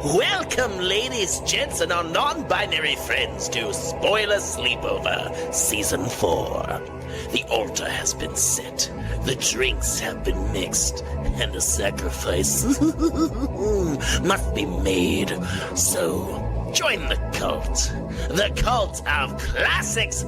Welcome, ladies, gents, and our non-binary friends to Spoiler Sleepover, Season 4. The altar has been set, the drinks have been mixed, and a sacrifice must be made. So, join the cult of classics.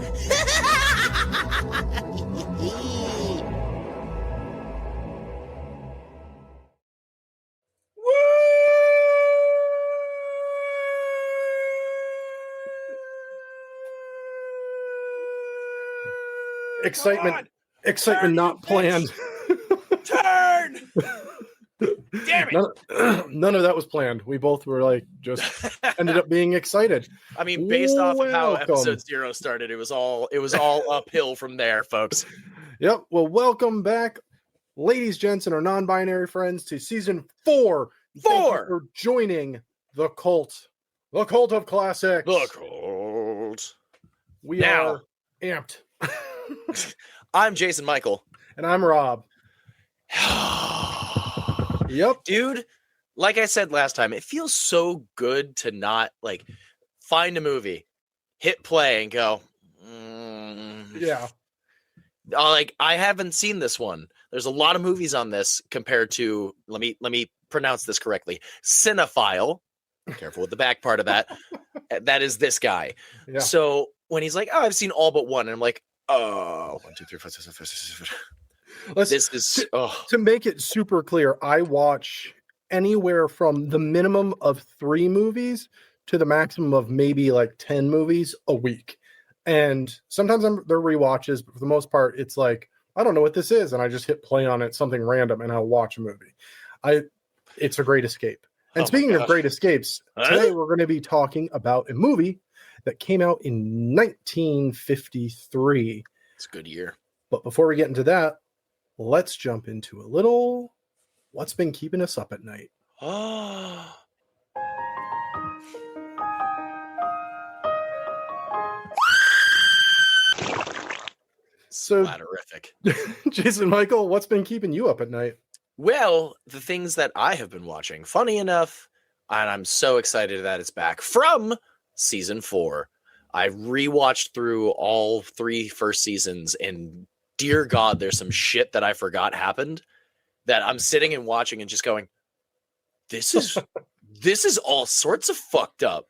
Excitement not planned. Turn! Damn it! None of that was planned. We both were like, just ended up being excited. I mean, based off of how episode 0 started, it was all uphill from there, folks. Yep. Well, welcome back, ladies, gents, and our non-binary friends to season 4. Thank you for joining the cult of classics. The cult. We are amped. I'm Jason Michael. And I'm Rob. Yep. Dude, like I said last time, it feels so good to not like find a movie, hit play, and go, yeah. Like, I haven't seen this one. There's a lot of movies on this compared to, let me pronounce this correctly, Cinephile. Careful with the back part of that. That is this guy. Yeah. So when he's like, oh, I've seen all but one, and I'm like, oh, 1, 2, 3, 4, 5, 6, 7. This is to make it super clear. I watch anywhere from the minimum of 3 movies to the maximum of maybe like 10 movies a week. And sometimes they're rewatches, but for the most part, it's like, I don't know what this is. And I just hit play on it, something random, and I'll watch a movie. It's a great escape. And speaking of great escapes, today we're going to be talking about a movie that came out in 1953. It's a good year. But before we get into that, let's jump into a little what's been keeping us up at night. So, terrific. Jason Michael, what's been keeping you up at night? Well, the things that I have been watching, funny enough, and I'm so excited that it's back from season 4. I rewatched through all 3 first seasons, and dear God, there's some shit that I forgot happened that I'm sitting and watching and just going, this is all sorts of fucked up.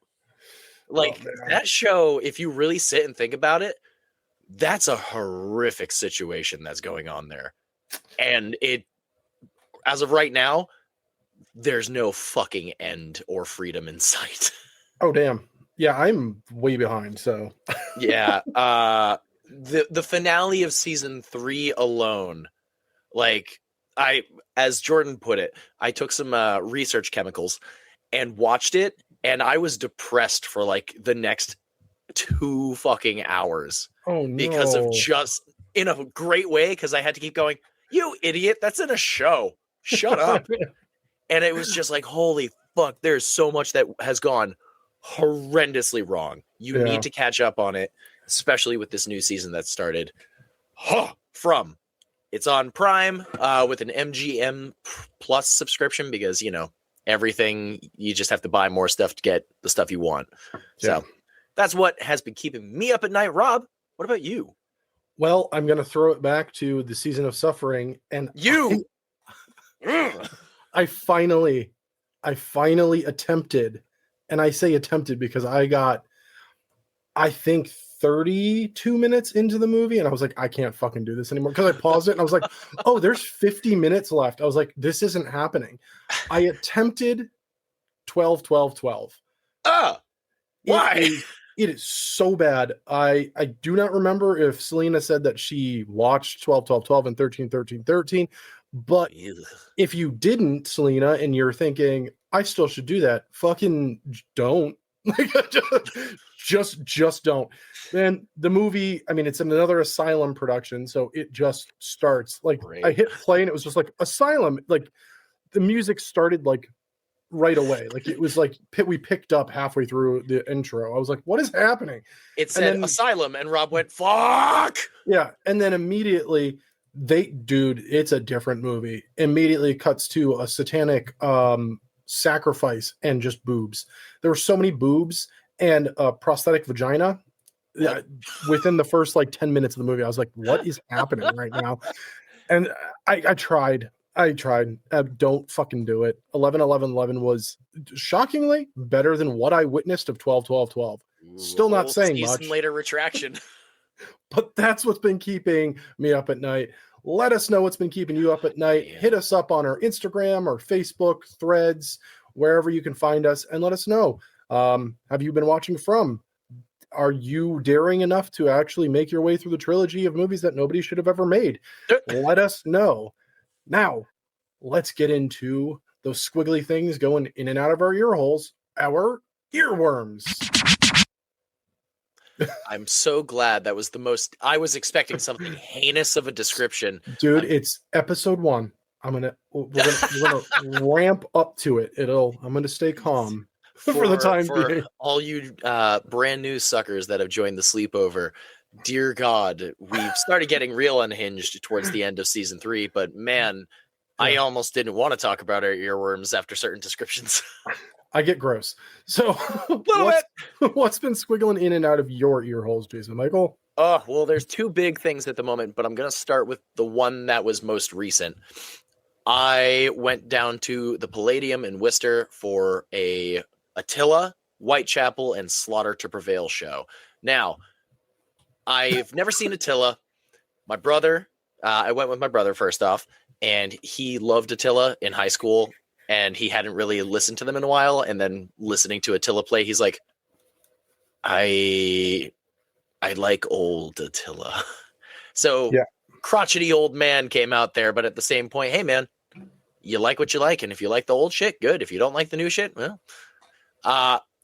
Like, that show, if you really sit and think about it, that's a horrific situation that's going on there. And it, as of right now, there's no fucking end or freedom in sight. Oh, damn. Yeah, I'm way behind, so. Yeah. The finale of season 3 alone, like, as Jordan put it, I took some research chemicals and watched it, and I was depressed for like the next 2 fucking hours. Oh, no. Because of just, in a great way, because I had to keep going, you idiot, that's in a show. Shut up. And it was just like, holy fuck, there's so much that has gone horrendously wrong. You need to catch up on it, especially with this new season that started it's on Prime with an MGM Plus subscription, because, you know, everything, you just have to buy more stuff to get the stuff you want. So that's what has been keeping me up at night. Rob, what about you? Well, I'm going to throw it back to the Season of Suffering, and I finally attempted, and I say attempted because I think 32 minutes into the movie, and I was like, I can't fucking do this anymore, because I paused it and I was like, oh, there's 50 minutes left. I was like, this isn't happening. I attempted 12. Why? It is so bad. I do not remember if Selena said that she watched 12 and 13. But if you didn't, Selena, and you're thinking, I still should do that, fucking don't. Like, just don't. And the movie, I mean, it's another Asylum production, so it just starts. Like, I hit play and it was just like, Asylum. Like, the music started like right away. Like, it was like we picked up halfway through the intro. I was like, what is happening? It said Asylum, and Rob went, fuck. Yeah. And then immediately Dude, it's a different movie. Immediately cuts to a satanic sacrifice and just boobs. There were so many boobs and a prosthetic vagina. What? Within the first like 10 minutes of the movie, I was like, what is happening right now? And I tried. Don't fucking do it. 11-11-11 was shockingly better than what I witnessed of 12-12-12. Still not saying much. Later retraction. But that's what's been keeping me up at night. Let us know what's been keeping you up at night. Hit us up on our Instagram or Facebook, Threads, wherever you can find us, and let us know. Have you been watching From? Are you daring enough to actually make your way through the trilogy of movies that nobody should have ever made? Let us know. Now, let's get into those squiggly things going in and out of our ear holes, our earworms. I'm so glad that was the most. I was expecting something heinous of a description. Dude, it's episode 1. We're gonna ramp up to it. I'm gonna stay calm for the time being. All you brand new suckers that have joined the sleepover, dear God, we've started getting real unhinged towards the end of season 3. But man, I almost didn't want to talk about our earworms after certain descriptions. I get gross. So what's been squiggling in and out of your ear holes, Jason Michael? Well, there's 2 big things at the moment, but I'm going to start with the one that was most recent. I went down to the Palladium in Worcester for a Attila, Whitechapel, and Slaughter to Prevail show. Now, I've never seen Attila. My brother, I went with my brother first off, and he loved Attila in high school. And he hadn't really listened to them in a while. And then listening to Attila play, he's like, I like old Attila. So crotchety old man came out there. But at the same point, hey, man, you like what you like. And if you like the old shit, good. If you don't like the new shit, well.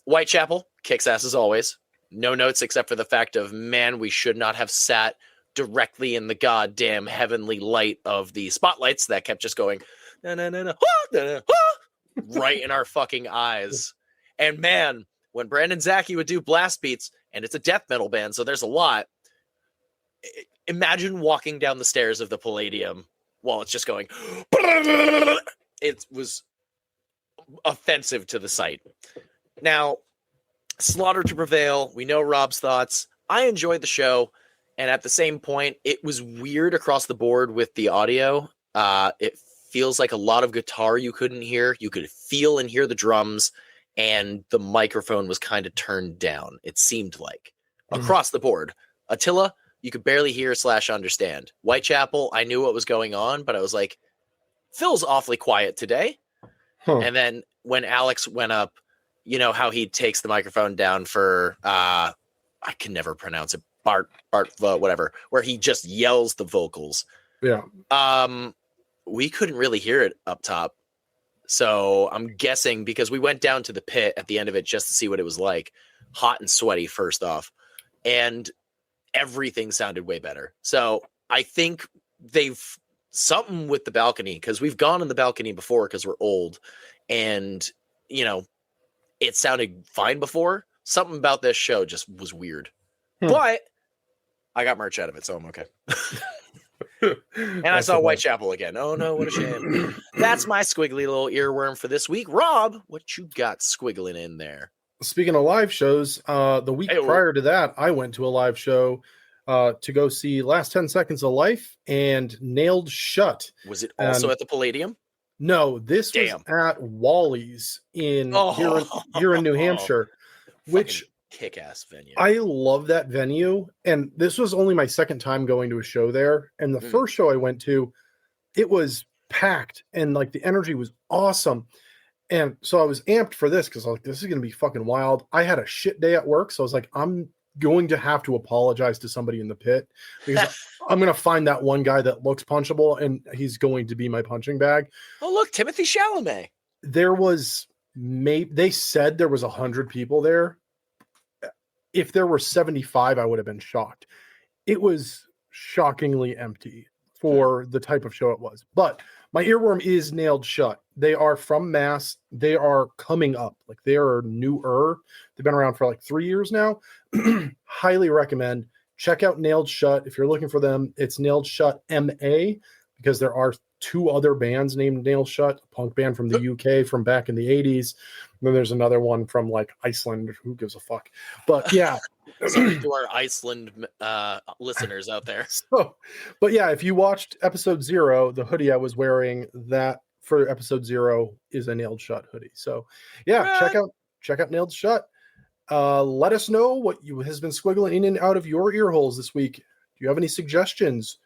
Whitechapel, kicks ass as always. No notes except for the fact of, man, we should not have sat directly in the goddamn heavenly light of the spotlights that kept just going, right in our fucking eyes. And man, when Brandon Zachy would do blast beats, and it's a death metal band, so there's a lot. Imagine walking down the stairs of the Palladium while it's just going. It was offensive to the sight. Now, Slaughter to Prevail, we know Rob's thoughts. I enjoyed the show, and at the same point, it was weird across the board with the audio. It feels like a lot of guitar you couldn't hear. You could feel and hear the drums, and the microphone was kind of turned down. It seemed like across the board. Attila, you could barely hear / understand. Whitechapel, I knew what was going on, but I was like, Phil's awfully quiet today. And then when Alex went up, you know how he takes the microphone down for, I can never pronounce it, Bart, whatever, where he just yells the vocals. Yeah. We couldn't really hear it up top. So I'm guessing because we went down to the pit at the end of it just to see what it was like. Hot and sweaty, first off. And everything sounded way better. So I think they've something with the balcony, because we've gone on the balcony before because we're old. And, you know, it sounded fine before. Something about this show just was weird. But I got merch out of it, so I'm okay. And I saw Whitechapel again. Oh no, what a shame. That's my squiggly little earworm for this week. Rob, what you got squiggling in there? Speaking of live shows, the week prior to that, I went to a live show to go see Last 10 Seconds of Life and Nailed Shut. Was it also at the Palladium? No, this was at Wally's here in New Hampshire, which kick-ass venue. I love that venue, and this was only my second time going to a show there. And the first show I went to, it was packed, and like the energy was awesome. And so I was amped for this because I was like, this is going to be fucking wild. I had a shit day at work, so I was like, I'm going to have to apologize to somebody in the pit because I'm going to find that one guy that looks punchable, and he's going to be my punching bag. Oh, look, Timothy Chalamet. They said there was 100 people there. If there were 75, I would have been shocked. It was shockingly empty for the type of show it was. But my earworm is Nailed Shut. They are from Mass. They are coming up. Like, they are newer. They've been around for like 3 years now. Highly recommend. check out Nailed Shut. If you're looking for them, it's Nailed Shut MA, because there are 2 other bands named Nailed Shut, a punk band from the UK from back in the 80s. And then there's another one from like Iceland. Who gives a fuck? But yeah. Sorry to our Iceland listeners out there. But yeah, if you watched episode 0, the hoodie I was wearing, that for episode 0 is a Nailed Shut hoodie. So yeah, check out Nailed Shut. Let us know what has been squiggling in and out of your ear holes this week. Do you have any suggestions?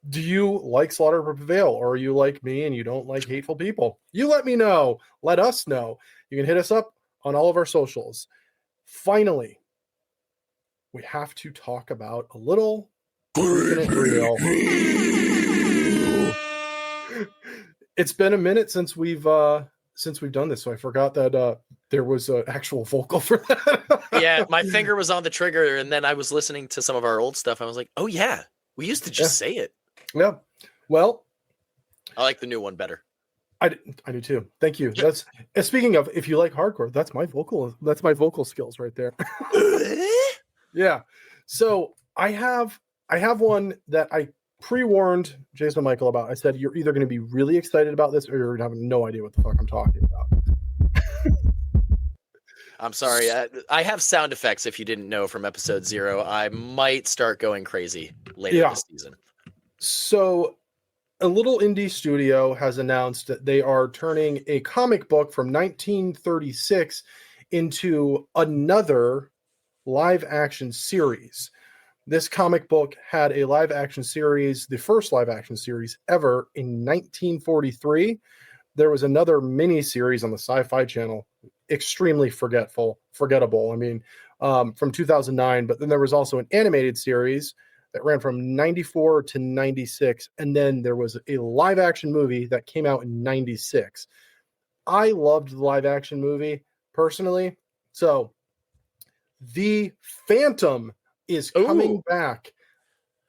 Do you like Slaughter to Prevail, or are you like me and you don't like hateful people? You let me know. Let us know. You can hit us up on all of our socials. Finally, we have to talk about a little Infinite Reel. It's been a minute since we've done this, so I forgot that there was an actual vocal for that. Yeah, my finger was on the trigger, and then I was listening to some of our old stuff. I was like, oh yeah, we used to just say it. Yeah. Well, I like the new one better. I do too. Thank you. That's, and speaking of, if you like hardcore, that's my vocal skills right there. Yeah. So I have one that I pre-warned Jason and Michael about. I said, you're either going to be really excited about this or you're going to have no idea what the fuck I'm talking about. I'm sorry. I have sound effects. If you didn't know from episode 0, I might start going crazy later this season. So a little indie studio has announced that they are turning a comic book from 1936 into another live action series. This comic book had a live action series, the first live action series ever, in 1943. There was another mini series on the Sci-Fi Channel, extremely forgettable. I mean, from 2009. But then there was also an animated series that ran from 94 to 96. And then there was a live action movie that came out in 96. I loved the live action movie personally. So the Phantom is coming back.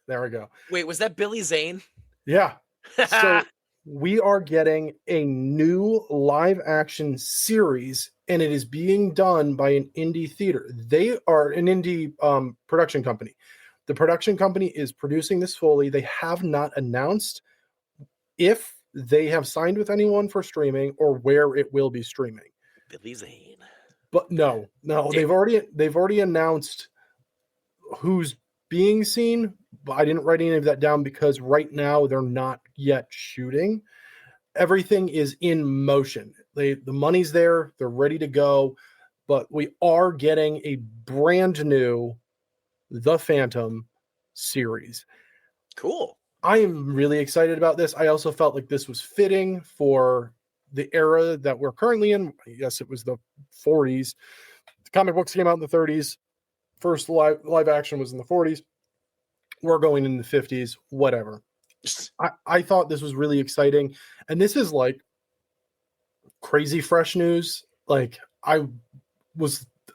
There we go. Wait, was that Billy Zane? Yeah. So we are getting a new live action series, and it is being done by an indie theater. They are an indie production company. The production company is producing this fully. They have not announced if they have signed with anyone for streaming or where it will be streaming. Billy Zane. But no, they've already announced who's being seen, but I didn't write any of that down because right now they're not yet shooting. Everything is in motion. The money's there, they're ready to go, but we are getting a brand new The Phantom series. Cool. I am really excited about this. I also felt like this was fitting for the era that we're currently in. Yes, it was the 40s. The comic books came out in the 30s. First live action was in the 40s. We're going in the 50s, whatever. I thought this was really exciting. And this is like crazy fresh news. Like I'm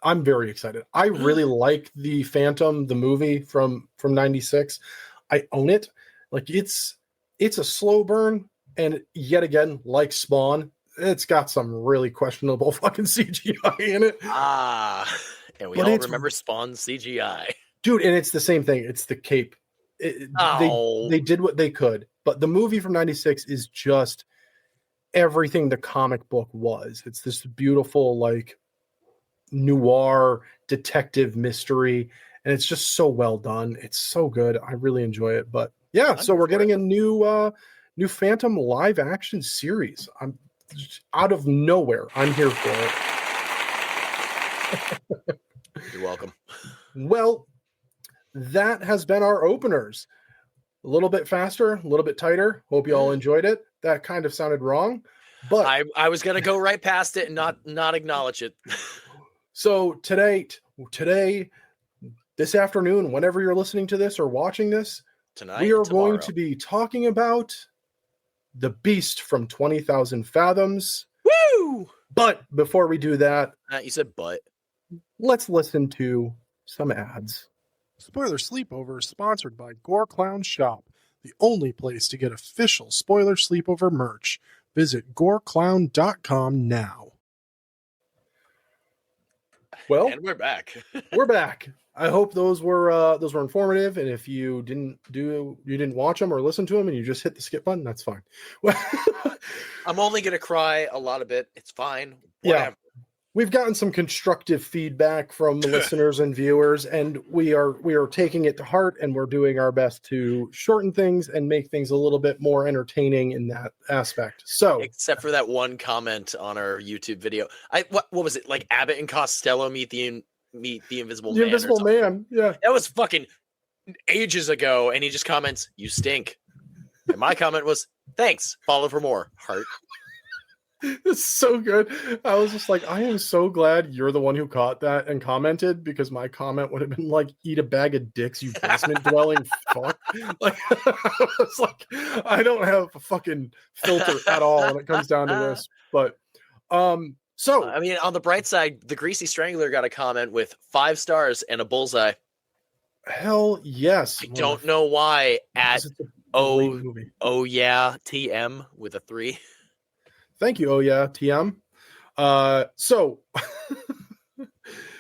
very excited. I really like the Phantom, the movie from 96. I own it. Like it's a slow burn. And yet again, like Spawn, it's got some really questionable fucking CGI in it. And we all remember Spawn's CGI. Dude, and it's the same thing. It's the cape. They did what they could. But the movie from 96 is just everything the comic book was. It's this beautiful, like, noir detective mystery. And it's just so well done. It's so good. I really enjoy it. But yeah, so we're getting a new Phantom live action series. I'm out of nowhere. I'm here for it. You're welcome. Well, that has been our openers. A little bit faster, a little bit tighter. Hope you all enjoyed it. That kind of sounded wrong, but I was going to go right past it and not acknowledge it. So today, this afternoon, whenever you're listening to this or watching this, tonight we are going to be talking about the Beast from 20,000 Fathoms. Woo! But before we do that, you said but. Let's listen to some ads. Spoiler Sleepover is sponsored by Gore Clown Shop, the only place to get official Spoiler Sleepover merch. Visit goreclown.com now. Well, And we're back. we're back. I hope those were informative. And if you didn't watch them or listen to them, and you just hit the skip button, that's fine. I'm only gonna cry a lot of it. It's fine. Yeah. Whatever. We've gotten some constructive feedback from the listeners and viewers, and we are taking it to heart, and we're doing our best to shorten things and make things a little bit more entertaining in that aspect. So, Except for that one comment on our YouTube video. What was it? Like Abbott and Costello meet the Invisible the Man. Invisible Man, yeah. That was fucking ages ago, and he just comments, "You stink." And my comment was, "Thanks. Follow for more." Heart. It's so good. I was just like, I am so glad you're the one who caught that and commented, because my comment would have been like, "Eat a bag of dicks, you basement dwelling fuck." Like, I was like, I don't have a fucking filter at all when it comes down to this. But so I mean, on the bright side, the Greasy Strangler got a comment with 5 stars and a bullseye. hell yes. I don't know why. At It's a great oh movie. oh yeah TM with a 3. Thank you. Oh yeah, TM. So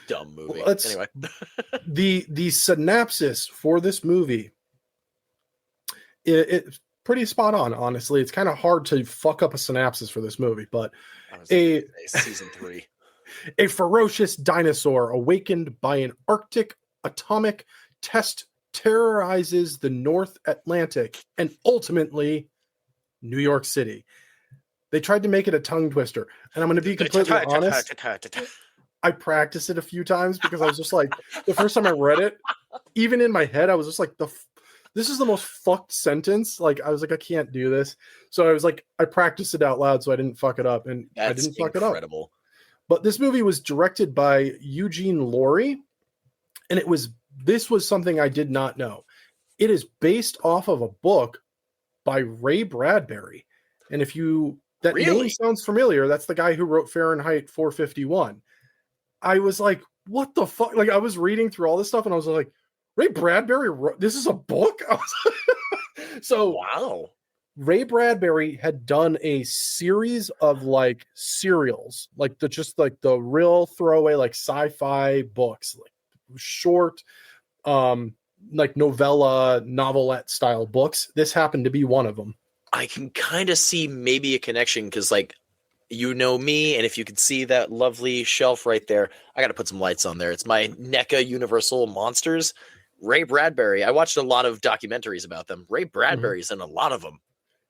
Dumb movie. Let's- Anyway, the synopsis for this movie, it's pretty spot on. Honestly, it's kind of hard to fuck up a synopsis for this movie, but I was gonna say season 3. a ferocious dinosaur awakened by an Arctic atomic test terrorizes the North Atlantic and ultimately New York City. They tried to make it a tongue twister, and I'm going to be completely honest. I practiced it a few times because I was just like, the first time I read it, even in my head, I was just like, this is the most fucked sentence. Like, I was like, I can't do this. So I was like, I practiced it out loud so I didn't fuck it up, and I didn't fuck it up. Incredible. But this movie was directed by Eugene Laurie, and this was something I did not know. It is based off of a book by Ray Bradbury, and if you that Really? name sounds familiar, that's the guy who wrote Fahrenheit 451. I was like, what the fuck? Like, I was reading through all this stuff, and I was like, Ray Bradbury wrote this is a book. So Wow. Ray Bradbury had done a series of like serials, like the real throwaway, like sci-fi books, like short, like novelette style books. This happened to be one of them. I can kind of see maybe a connection because, like, you know me, and if you could see that lovely shelf right there, I got to put some lights on there. It's my NECA Universal Monsters. Ray Bradbury. I watched a lot of documentaries about them. Ray Bradbury's in a lot of them.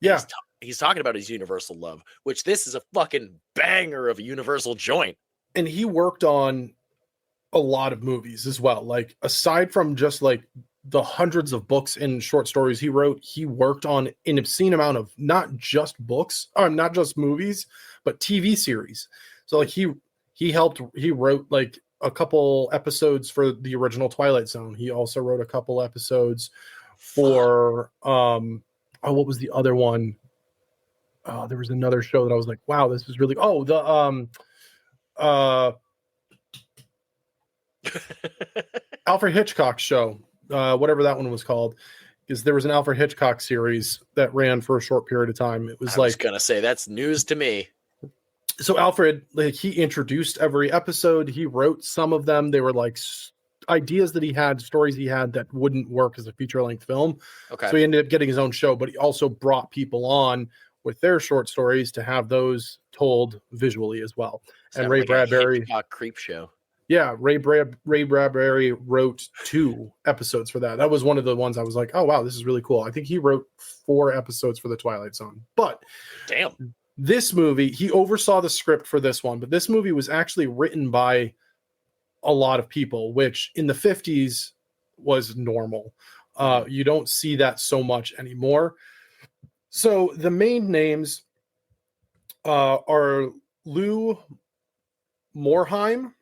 Yeah. He's talking about his Universal love, which this is a fucking banger of a Universal joint. And he worked on a lot of movies as well. Like, aside from just like the hundreds of books and short stories he wrote, he worked on an obscene amount of not just books, or not just movies, but TV series. So like he wrote like a couple episodes for the original Twilight Zone. He also wrote a couple episodes for what was the other one? There was another show that I was like, wow, this is really Alfred Hitchcock show, whatever that one was called, because there was an Alfred Hitchcock series that ran for a short period of time. It was I was gonna say that's news to me. So Alfred, like, he introduced every episode. He wrote some of them. They were like ideas that he had, stories he had that wouldn't work as a feature-length film. Okay. So he ended up getting his own show, but he also brought people on with their short stories to have those told visually as well. And Ray Bradbury, Hitchcock creep show. yeah, Ray Bradbury wrote 2 episodes for that. That was one of the ones I was like, oh wow, this is really cool. I think he wrote 4 episodes for the Twilight Zone. But Damn. this movie, he oversaw the script for this one, but this movie was actually written by a lot of people, which in the 50s was normal. You don't see that so much anymore. So the main names are Lou Morheim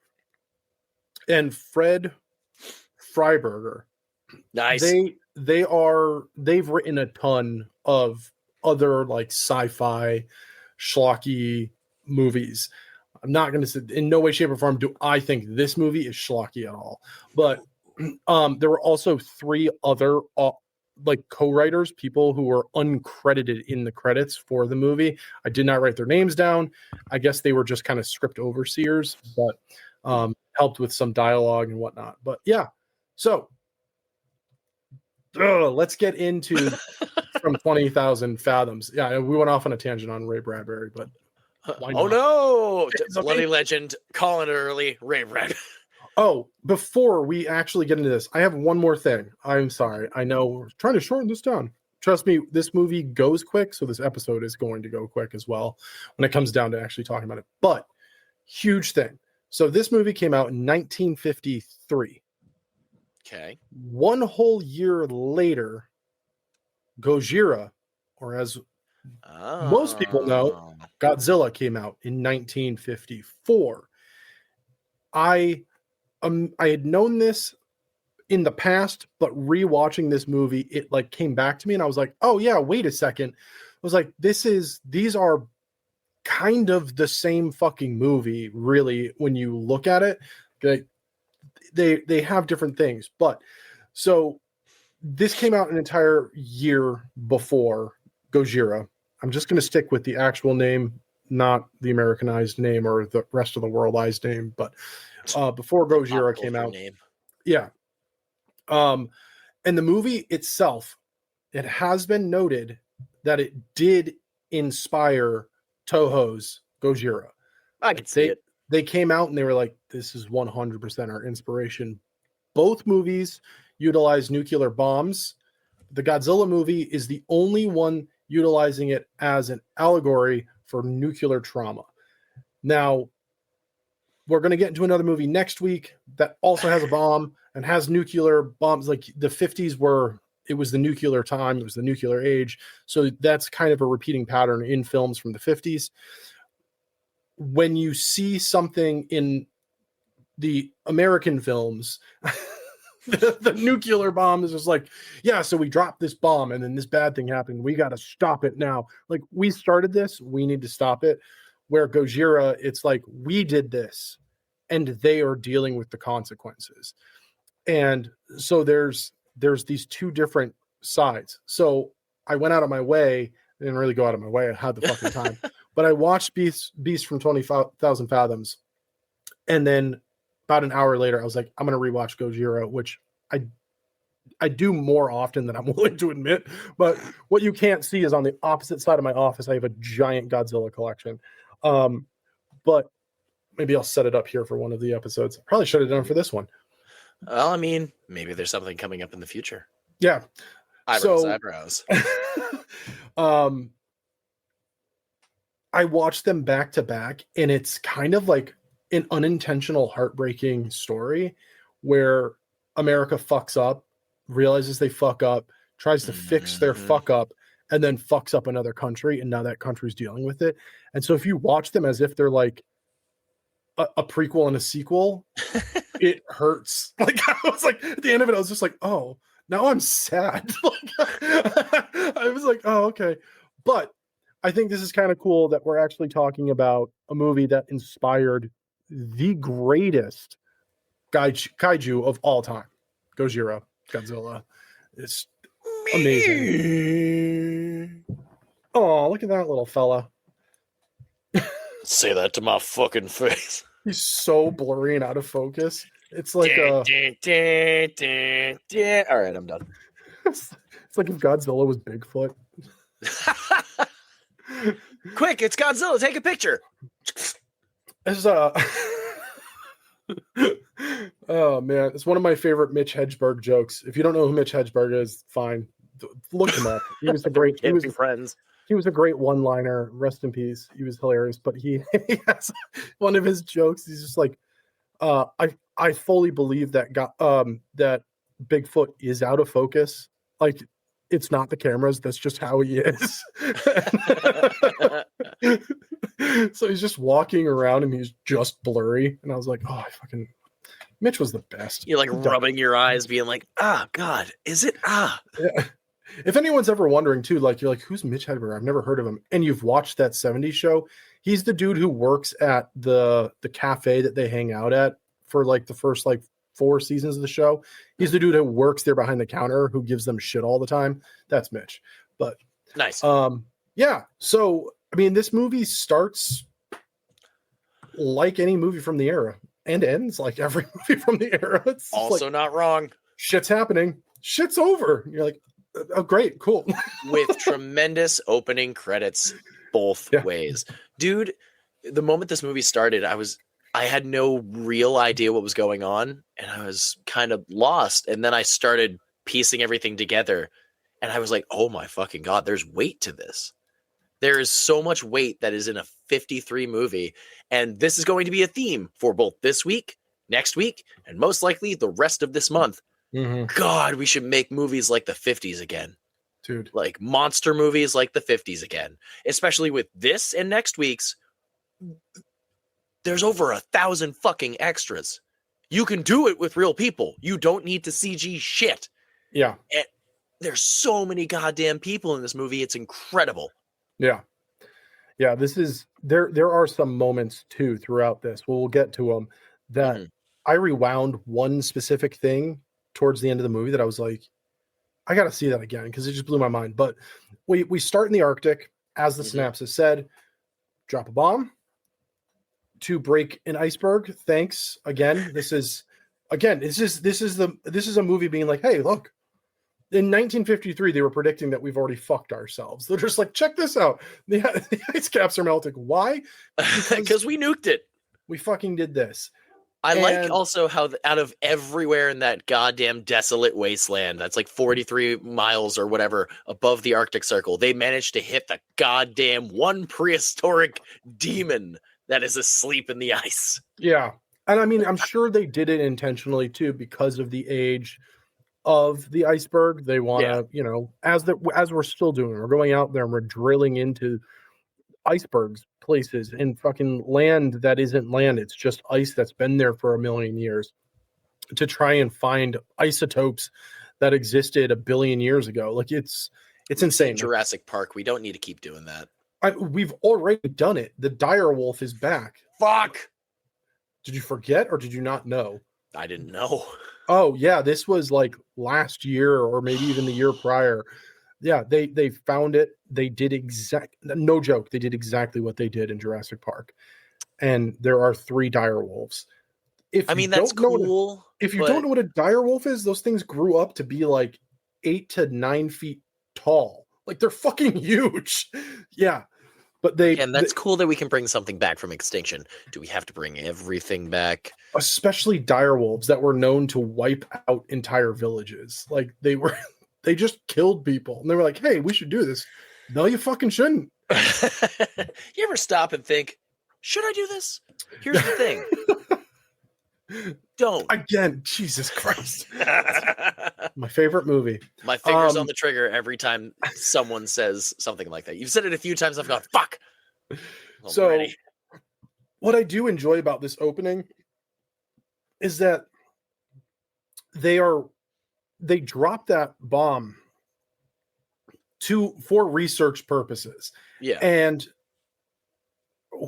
and Fred Freiberger. Nice. They've written a ton of other like sci-fi schlocky movies. I'm not going to say in no way, shape, or form do I think this movie is schlocky at all. But there were also 3 other like co-writers, people who were uncredited in the credits for the movie. I did not write their names down. I guess they were just kind of script overseers. But helped with some dialogue and whatnot. But yeah, so let's get into from 20,000 Fathoms. Yeah, we went off on a tangent on Ray Bradbury, but why oh not? no, It's bloody amazing. legend, calling it early, Ray Brad. Oh, before we actually get into this, I have one more thing. I'm sorry. I know we're trying to shorten this down. Trust me, this movie goes quick, so this episode is going to go quick as well when it comes down to actually talking about it. But huge thing. So this movie came out in 1953. Okay. One whole year later, Gojira, or as most people know, Godzilla came out in 1954. I had known this in the past, but rewatching this movie, it like came back to me and I was like, oh yeah, wait a second. I was like, these are kind of the same fucking movie, really, when you look at it. They have different things. But so this came out an entire year before Gojira. I'm just going to stick with the actual name, not the Americanized name or the rest of the worldized name, but before Gojira came out. Name. Yeah. And the movie itself, it has been noted that it did inspire Toho's Gojira. I can see it. They came out and they were like, this is 100% our inspiration. Both movies utilize nuclear bombs. The Godzilla movie is the only one utilizing it as an allegory for nuclear trauma. Now, we're going to get into another movie next week that also has a bomb and has nuclear bombs. Like the 50s it was the nuclear time, it was the nuclear age. So that's kind of a repeating pattern in films from the 50s. When you see something in the American films, the nuclear bomb is just like, yeah, so we dropped this bomb and then this bad thing happened. We got to stop it now. Like, we started this, we need to stop it. Where Gojira, it's like, we did this and they are dealing with the consequences. And so there's these two different sides. So I went out of my way, I didn't really go out of my way, I had the fucking time, but I watched Beast from 20,000 Fathoms. And then about an hour later, I was like, I'm going to rewatch Gojira, which I do more often than I'm willing to admit. But what you can't see is on the opposite side of my office, I have a giant Godzilla collection. But maybe I'll set it up here for one of the episodes. Probably should have done it for this one. Well, I mean, maybe there's something coming up in the future. Yeah. Eyebrows. I watched them back to back, and it's kind of like an unintentional, heartbreaking story where America fucks up, realizes they fuck up, tries to fix their fuck up, and then fucks up another country, and now that country's dealing with it. And so if you watch them as if they're like a prequel and a sequel, it hurts. Like, I was like, at the end of it, I was just like, oh, now I'm sad. I was like, oh, okay. But I think this is kind of cool that we're actually talking about a movie that inspired the greatest kaiju of all time, Gojira, Godzilla. It's amazing. Oh, look at that little fella. Say that to my fucking face. He's so blurry and out of focus. It's like All right, I'm done. It's like if Godzilla was Bigfoot. Quick, it's Godzilla. Take a picture. It's oh man, it's one of my favorite Mitch Hedberg jokes. If you don't know who Mitch Hedberg is, fine, look him up. He was a great. He was friends. He was a great one-liner. Rest in peace. He was hilarious. But he has one of his jokes. He's just like, I fully believe that that Bigfoot is out of focus. Like, it's not the cameras. That's just how he is. So he's just walking around and he's just blurry. And I was like, oh, Mitch was the best. You're like rubbing your eyes, being like, ah, God, is it? Ah. Yeah. If anyone's ever wondering too, like, you're like, who's Mitch Hedberg? I've never heard of him. And you've watched that 70s show. He's the dude who works at the cafe that they hang out at for like the first like 4 seasons of the show. He's the dude who works there behind the counter who gives them shit all the time. That's Mitch. But nice. Yeah. So, I mean, this movie starts like any movie from the era. and ends like every movie from the era. It's just Also like, not wrong. shit's happening. Shit's over. You're like, oh, great, cool. With tremendous opening credits both ways. Dude, the moment this movie started, I had no real idea what was going on, and I was kind of lost. And then I started piecing everything together, and I was like, oh my fucking God, there's weight to this. There is so much weight that is in a 53 movie, and this is going to be a theme for both this week, next week, and most likely the rest of this month. Mm-hmm. God, we should make movies like the 50s again. Dude. Like monster movies like the 50s again. Especially with this and next week's. There's over 1,000 fucking extras. You can do it with real people. You don't need to CG shit. Yeah. And there's so many goddamn people in this movie. It's incredible. Yeah. Yeah. This is there are some moments too throughout this. We'll get to them that I rewound one specific thing towards the end of the movie that I was like, I got to see that again because it just blew my mind. But we start in the Arctic, as the synopsis said, drop a bomb to break an iceberg. Thanks again. This is a movie being like, hey, look, in 1953 they were predicting that we've already fucked ourselves. They're just like, check this out. The ice caps are melting. Why? Because we nuked it. We fucking did this. I like also how out of everywhere in that goddamn desolate wasteland, that's like 43 miles or whatever above the Arctic Circle, they managed to hit the goddamn one prehistoric demon that is asleep in the ice. Yeah. And I mean, I'm sure they did it intentionally too, because of the age of the iceberg. They want to, as we're still doing, we're going out there and we're drilling into icebergs places and fucking land that isn't land. It's just ice that's been there for 1 million years to try and find isotopes that existed 1 billion years ago. Like it's insane. Jurassic Park. We don't need to keep doing that. We've already done it. The dire wolf is back. Fuck. Did you forget or did you not know? I didn't know. Oh yeah, this was like last year or maybe even the year prior. Yeah, they found it. They did no joke. They did exactly what they did in Jurassic Park. And there are 3 dire wolves. That's cool. If you don't know what a dire wolf is, those things grew up to be like 8 to 9 feet tall. Like they're fucking huge. Yeah. But that's cool that we can bring something back from extinction. Do we have to bring everything back? Especially dire wolves that were known to wipe out entire villages. Like they just killed people. And they were like, hey, we should do this. No, you fucking shouldn't. You ever stop and think, should I do this? Here's the thing. Don't. Again, Jesus Christ. My favorite movie. My finger's on the trigger every time someone says something like that. You've said it a few times. I've gone, fuck. So what I do enjoy about this opening is that they drop that bomb for research purposes. Yeah. And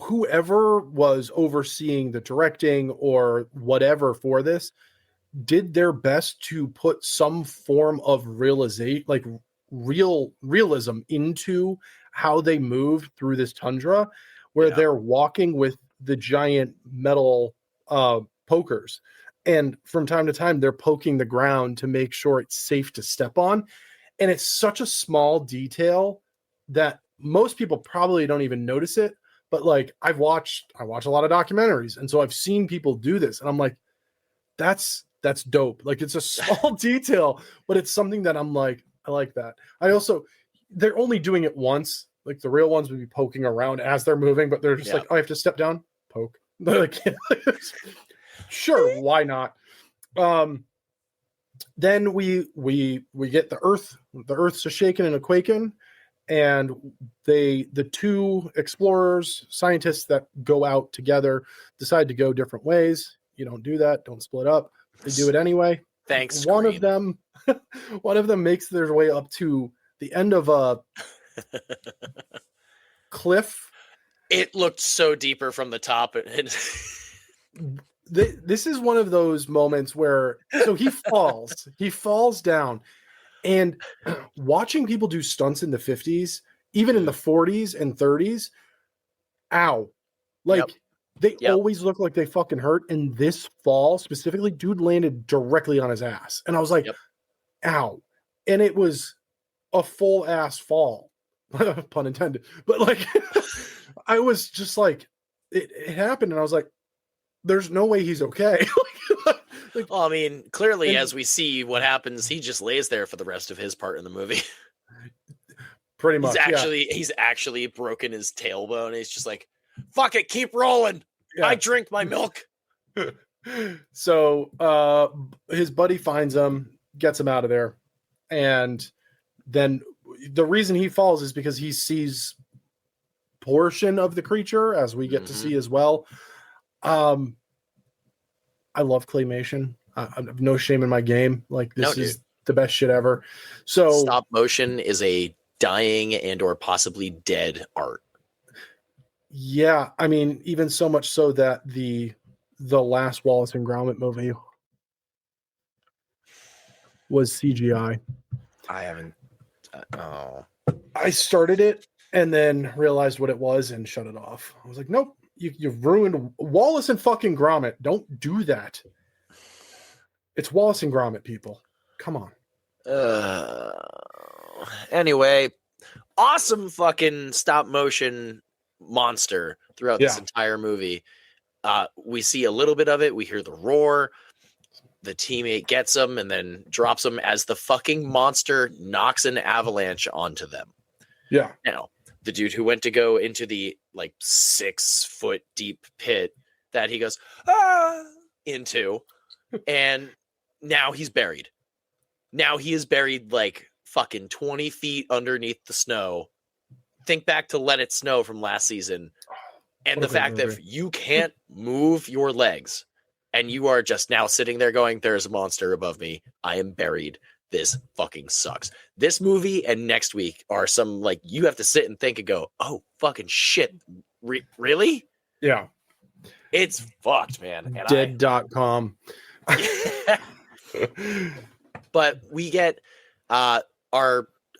whoever was overseeing the directing or whatever for this did their best to put some form of realism into how they moved through this tundra, where they're walking with the giant metal pokers. And from time to time, they're poking the ground to make sure it's safe to step on. And it's such a small detail that most people probably don't even notice it. But like I watch a lot of documentaries. And so I've seen people do this. And I'm like, that's dope. Like it's a small detail, but it's something that I'm like, I like that. They're only doing it once. Like the real ones would be poking around as they're moving, but they're just like, oh, I have to step down, poke. They're like, sure, why not? Then we get the earth's a shaking and a quaking, and the 2 explorers, scientists that go out together decide to go different ways. You don't do that, don't split up. They do it anyway. Thanks. One of them makes their way up to the end of a cliff. It looked so deeper from the top. This is one of those moments where he falls down, and watching people do stunts in the 50s, even in the 40s and 30s, ow, like They Yep. always look like they fucking hurt. And this fall specifically, dude landed directly on his ass. And I was like, Yep. ow. And it was a full ass fall. Pun intended. But like I was just like, it happened, and I was like, there's no way he's okay. Like, Well, I mean, clearly, and- as we see what happens, he just lays there for the rest of his part in the movie. pretty much. He's actually broken his tailbone. He's just like, fuck it, keep rolling. Yeah. I drink my milk. So his buddy finds him, gets him out of there, and then the reason he falls is because he sees portion of the creature, as we get to see as well. I love claymation. I have no shame in my game. Like, this is the best shit ever. So stop motion is a dying and or possibly dead art. Yeah, I mean, even so much so that the last Wallace and Gromit movie was CGI. I haven't. I started it and then realized what it was and shut it off. I was like, nope, you've ruined Wallace and fucking Gromit. Don't do that. It's Wallace and Gromit, people. Come on. Anyway, awesome fucking stop motion monster throughout this entire movie. We see a little bit of it. We hear the roar. The teammate gets him and then drops him as the fucking monster knocks an avalanche onto them. Yeah. Now, the dude who went to go into the like 6 foot deep pit that he goes into, and now he's buried. Now he is buried like fucking 20 feet underneath the snow. Think back to Let It Snow from last season. And the fact that you can't move your legs and you are just now sitting there going, there's a monster above me. I am buried. This fucking sucks. This movie and next week are some, like, you have to sit and think and go, oh, fucking shit. Really? Yeah. It's fucked, man. And Dead.com. But we get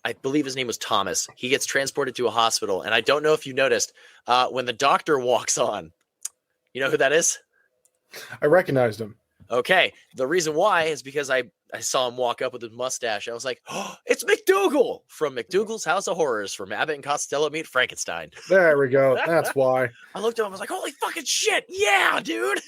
I believe his name was Thomas. He gets transported to a hospital. And I don't know if you noticed, when the doctor walks on, you know who that is? I recognized him. Okay. The reason why is because I saw him walk up with his mustache. I was like, oh, it's McDougal from McDougal's House of Horrors, from Abbott and Costello Meet Frankenstein. There we go. That's why. I looked at him. I was like, holy fucking shit. Yeah, dude.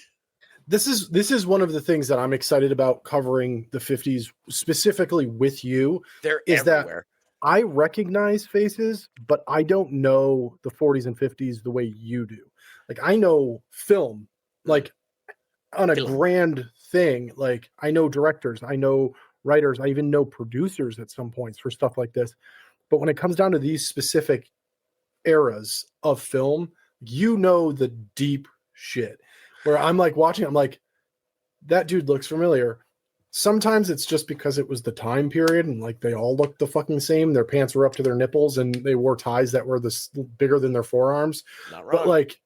This is one of the things that I'm excited about covering the 50s, specifically with you. They're is everywhere. That I recognize faces, but I don't know the 40s and 50s the way you do. Like, I know film, like on a grand thing. Like, I know directors, I know writers, I even know producers at some points for stuff like this. But when it comes down to these specific eras of film, you know the deep shit. Where I'm like watching, I'm like, that dude looks familiar. Sometimes it's just because it was the time period and like they all looked the fucking same. Their pants were up to their nipples and they wore ties that were bigger than their forearms. Not wrong. But like,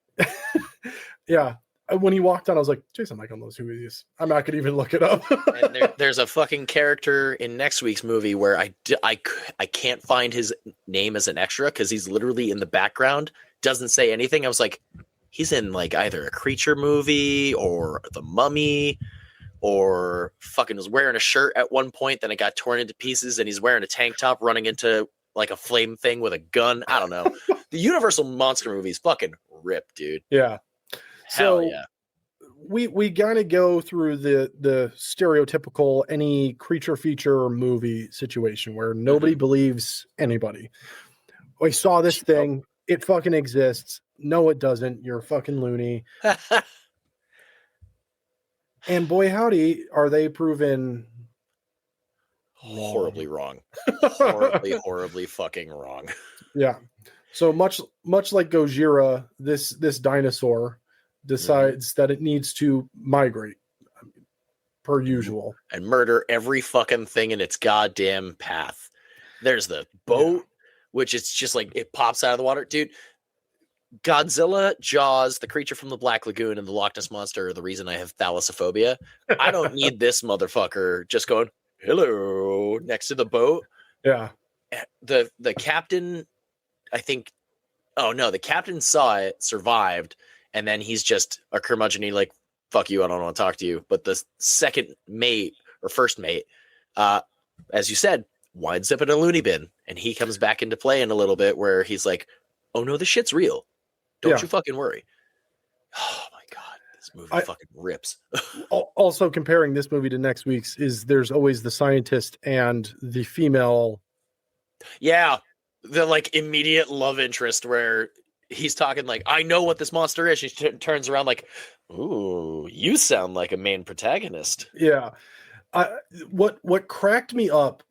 yeah, when he walked on, I was like, Jason Michael knows who he is. I'm not going to even look it up. And there's a fucking character in next week's movie where I can't find his name as an extra because he's literally in the background, doesn't say anything. I was like, he's in like either a creature movie or The Mummy, or fucking was wearing a shirt at one point, then it got torn into pieces, and he's wearing a tank top running into like a flame thing with a gun. I don't know. The Universal monster movies fucking rip, dude. Yeah. Hell so yeah. We gotta go through the stereotypical any creature feature movie situation where nobody believes anybody. I saw this thing. It fucking exists. No, it doesn't. You're fucking loony. And boy, howdy, are they proven horribly wrong. horribly fucking wrong. Yeah. So much like Gojira, this dinosaur decides that it needs to migrate per usual and murder every fucking thing in its goddamn path. There's the boat, which is just like it pops out of the water, dude. Godzilla, Jaws, the creature from the Black Lagoon, and the Loch Ness Monster are the reason I have thalassophobia. I don't need this motherfucker just going, hello, next to the boat. Yeah. The captain, I think, oh no, the captain saw it, survived, and then he's just a curmudgeon, like, fuck you, I don't want to talk to you. But the second mate or first mate, as you said, winds up in a loony bin, and he comes back into play in a little bit where he's like, oh no, this shit's real. Don't you fucking worry. Oh my God, this movie fucking rips. Also, comparing this movie to next week's is there's always the scientist and the female. Yeah, the like immediate love interest where he's talking like, I know what this monster is. She turns around like, ooh, you sound like a main protagonist. Yeah. What cracked me up,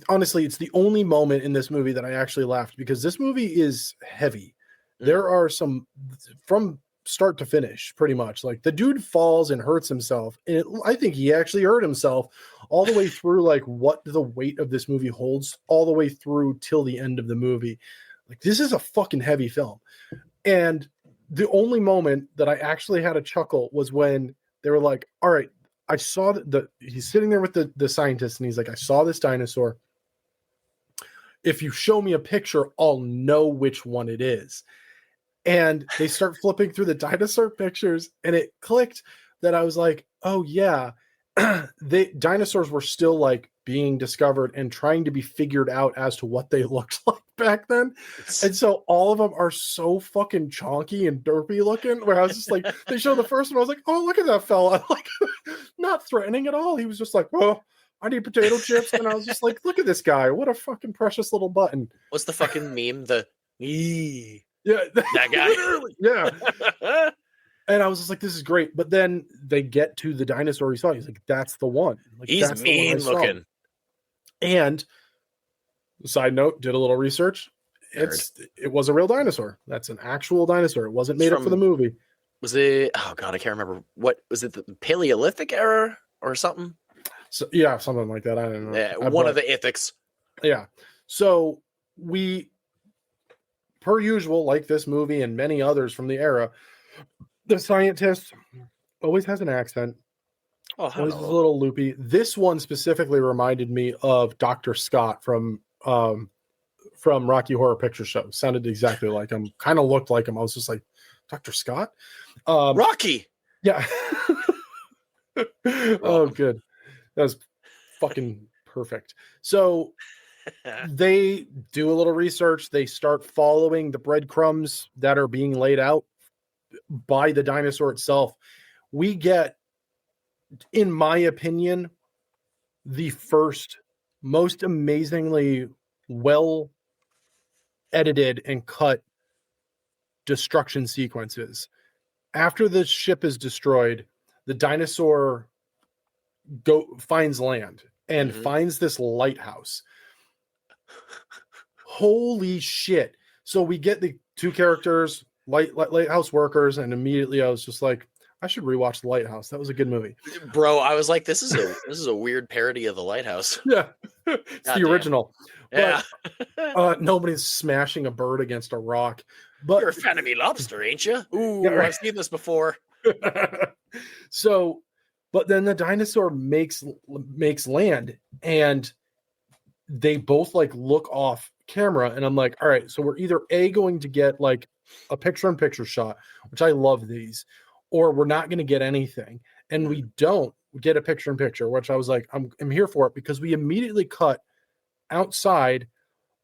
honestly, it's the only moment in this movie that I actually laughed, because this movie is heavy. There are some, from start to finish, pretty much, like the dude falls and hurts himself, and I think he actually hurt himself all the way through, like what the weight of this movie holds all the way through till the end of the movie. Like, this is a fucking heavy film. And the only moment that I actually had a chuckle was when they were like, all right, I saw he's sitting there with the scientist, and he's like, I saw this dinosaur. If you show me a picture, I'll know which one it is. And they start flipping through the dinosaur pictures, and it clicked that I was like, oh yeah, the dinosaurs were still like being discovered and trying to be figured out as to what they looked like back then. And so all of them are so fucking chonky and derpy looking, where I was just like, they showed the first one, I was like, oh, look at that fella. Like, not threatening at all. He was just like, oh, I need potato chips. And I was just like, look at this guy. What a fucking precious little button. What's the fucking meme? The yeah, that guy. Literally, yeah. And I was just like, this is great. But then they get to the dinosaur he saw. He's like, that's the one. Like, he's mean looking. And side note, did a little research. It was a real dinosaur. That's an actual dinosaur. It wasn't made up for the movie. Was it? Oh God, I can't remember. What was it? The Paleolithic era or something? So yeah, something like that. I don't know. Yeah, one of the ethics. Yeah. So we, per usual, like this movie and many others from the era, the scientist always has an accent. Oh, always a little loopy. This one specifically reminded me of Dr. Scott from Rocky Horror Picture Show. Sounded exactly like him. Kind of looked like him. I was just like, Dr. Scott? Rocky. Yeah. Oh, good. That was fucking perfect. So they do a little research. They start following the breadcrumbs that are being laid out by the dinosaur itself. We get, in my opinion, the first most amazingly well edited and cut destruction sequences. After the ship is destroyed, the dinosaur finds land and finds this lighthouse. Holy shit. So we get the two characters, lighthouse workers, and immediately I was just like, I should rewatch The Lighthouse. That was a good movie. Bro, I was like, this is a weird parody of The Lighthouse. Yeah. It's the original. Yeah. But, nobody's smashing a bird against a rock. But you're a fan of me lobster, ain't you? Ooh, yeah, right. I've seen this before. So, but then the dinosaur makes land, and they both like look off camera, and I'm like, all right, so we're either going to get like a picture-in-picture shot, which I love these, or we're not going to get anything. And we don't get a picture-in-picture, which I was like, I'm here for it, because we immediately cut outside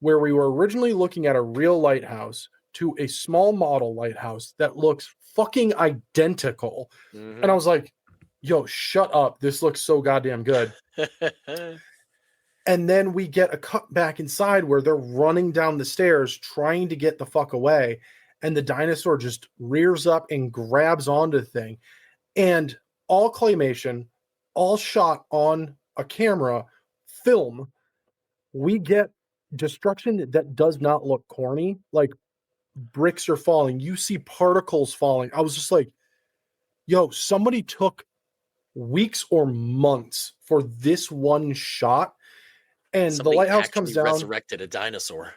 where we were originally looking at a real lighthouse to a small model lighthouse that looks fucking identical. And I was like, yo, shut up. This looks so goddamn good. And then we get a cut back inside where they're running down the stairs trying to get the fuck away. And the dinosaur just rears up and grabs onto the thing. And all claymation, all shot on a camera, film, we get destruction that does not look corny. Like, bricks are falling. You see particles falling. I was just like, yo, somebody took weeks or months for this one shot. And somebody the lighthouse comes down. Resurrected a dinosaur.